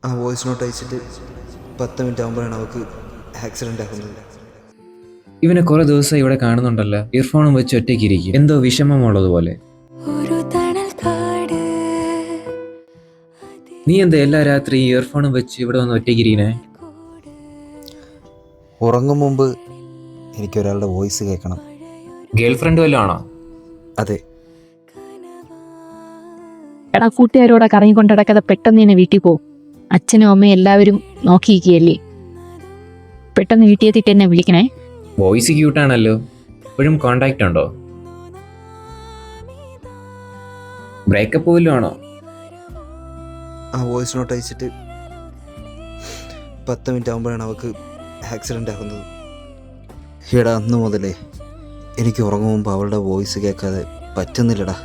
ആ voice note അയച്ചിട്ട് 10 minute ആകുമ്പോഴാണ് അവൾക്ക് ആക്സിഡൻ്റ് ആകുന്നത്. ഇവനെ കുറെ ദിവസം ഇവിടെ കാണുന്നുണ്ടല്ലോ, ഇയർഫോണും വെച്ച് ഒറ്റയ്ക്കിരിക്കും, എന്തോ വിഷമമുള്ളതുപോലെ. നീ എന്താ എല്ലാ രാത്രി ഇയർഫോണും വെച്ച് ഇവിടെ വന്ന് ഒറ്റയ്ക്കിരിക്കണേ? ഉറങ്ങും മുമ്പ് എനിക്കൊരാളുടെ വോയിസ് കേൾക്കണം. ഗേൾ ഫ്രണ്ട് വല്ലതും ആണോ? അതെ. എടാ, കൂട്ടുകാരോടെ കറങ്ങിക്കൊണ്ട് നടക്കാതെ പെട്ടെന്ന് തന്നെ വീട്ടിൽ പോകും. അച്ഛനും അമ്മയും എല്ലാവരും നോക്കിയിരിക്കുകയല്ലേ. പെട്ടെന്ന് വീട്ടിൽ എത്തിയിട്ട് എന്നെ വിളിക്കണേ. വോയിസ് ക്യൂട്ടാണല്ലോ. ഇപ്പോഴും കോണ്ടാക്റ്റ് ഉണ്ടോ? ബ്രേക്കപ്പ് വല്ലതും ആണോ? ആ വോയിസ് നോട്ട് അയച്ചിട്ട് 10 മിനിറ്റ് ആകുമ്പോഴാണ് അവൾക്ക് ആക്സിഡൻ്റ് ആകുന്നത്. ഈടാ, അന്ന് മുതലേ എനിക്ക് ഉറങ്ങും മുമ്പ് അവളുടെ വോയിസ് കേൾക്കാതെ പറ്റുന്നില്ലടാ.